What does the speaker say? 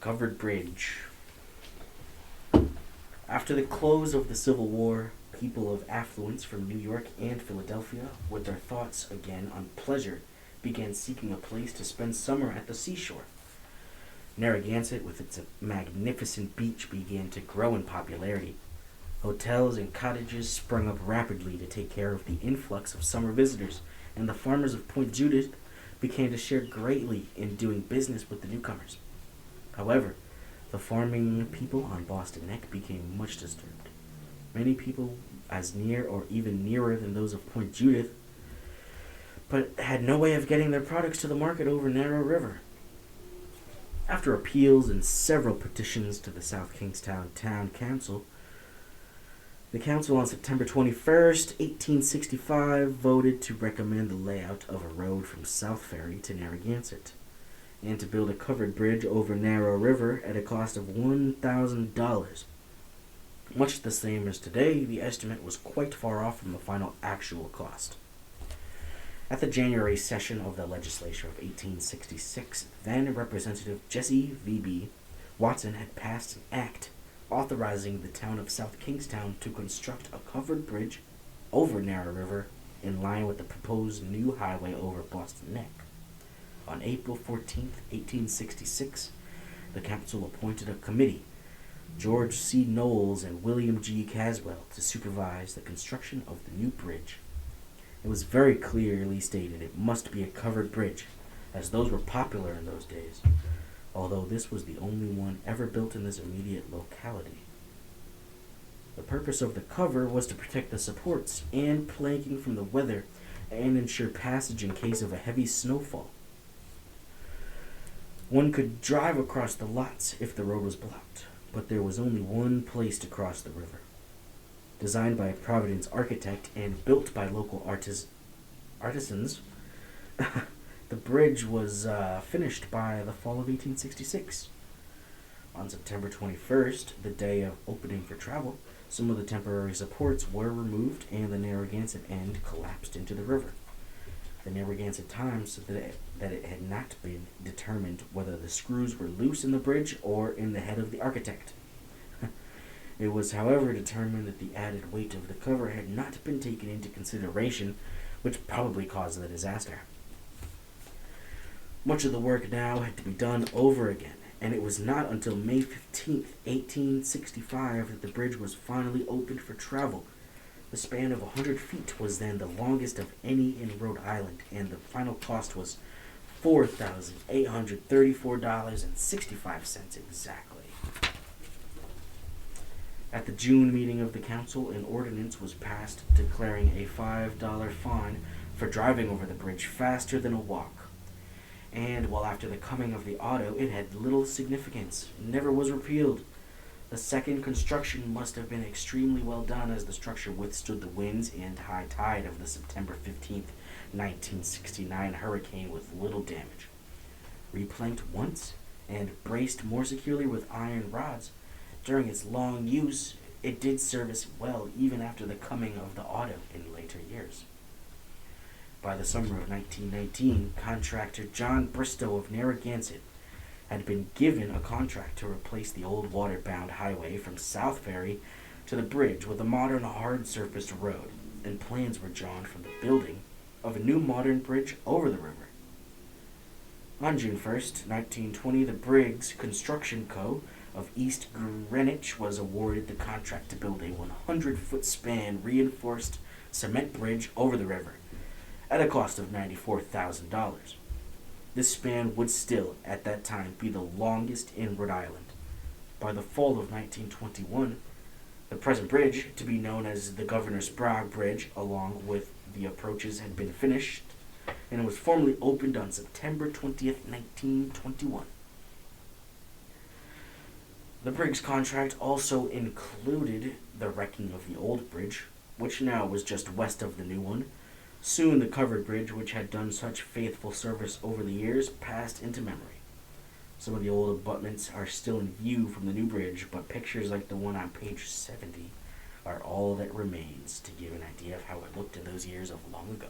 Covered Bridge. After the close of the Civil War, people of affluence from New York and Philadelphia, with their thoughts again on pleasure, began seeking a place to spend summer at the seashore. Narragansett, with its magnificent beach, began to grow in popularity. Hotels and cottages sprung up rapidly to take care of the influx of summer visitors, and the farmers of Point Judith began to share greatly in doing business with the newcomers. However, the farming people on Boston Neck became much disturbed. Many people as near or even nearer than those of Point Judith, but had no way of getting their products to the market over Narrow River. After appeals and several petitions to the South Kingstown Town Council, the council on September 21st, 1865, voted to recommend the layout of a road from South Ferry to Narragansett, and to build a covered bridge over Narrow River at a cost of $1,000. Much the same as today, the estimate was quite far off from the final actual cost. At the January session of the legislature of 1866, then Representative Jesse V.B. Watson had passed an act authorizing the town of South Kingstown to construct a covered bridge over Narrow River in line with the proposed new highway over Boston Neck. On April 14, 1866, the council appointed a committee, George C. Knowles and William G. Caswell, to supervise the construction of the new bridge. It was very clearly stated it must be a covered bridge, as those were popular in those days, although this was the only one ever built in this immediate locality. The purpose of the cover was to protect the supports and planking from the weather and ensure passage in case of a heavy snowfall. One could drive across the lots if the road was blocked, but there was only one place to cross the river. Designed by a Providence architect and built by local artisans, the bridge was finished by the fall of 1866. On September 21st, the day of opening for travel, some of the temporary supports were removed and the Narragansett end collapsed into the river. The Narragansett Times said that it had not been determined whether the screws were loose in the bridge or in the head of the architect. It was, however, determined that the added weight of the cover had not been taken into consideration, which probably caused the disaster. Much of the work now had to be done over again, and it was not until May 15, 1865, that the bridge was finally opened for travel. The span of 100 feet was then the longest of any in Rhode Island, and the final cost was $4,834.65 exactly. At the June meeting of the council, an ordinance was passed declaring a $5 fine for driving over the bridge faster than a walk. And while after the coming of the auto, it had little significance, never was repealed. The second construction must have been extremely well done, as the structure withstood the winds and high tide of the September 15th, 1969 hurricane with little damage. Replanked once and braced more securely with iron rods, during its long use, it did service well even after the coming of the auto in later years. By the summer of 1919, contractor John Bristow of Narragansett had been given a contract to replace the old water-bound highway from South Ferry to the bridge with a modern hard-surfaced road, and plans were drawn for the building of a new modern bridge over the river. On June 1st, 1920, the Briggs Construction Co. of East Greenwich was awarded the contract to build a 100-foot span reinforced cement bridge over the river at a cost of $94,000. This span would still, at that time, be the longest in Rhode Island. By the fall of 1921, the present bridge, to be known as the Governor Sprague Bridge, along with the approaches, had been finished, and it was formally opened on September 20th, 1921. The Briggs contract also included the wrecking of the old bridge, which now was just west of the new one. Soon the covered bridge, which had done such faithful service over the years, passed into memory. Some of the old abutments are still in view from the new bridge, but pictures like the one on page 70 are all that remains to give an idea of how it looked in those years of long ago.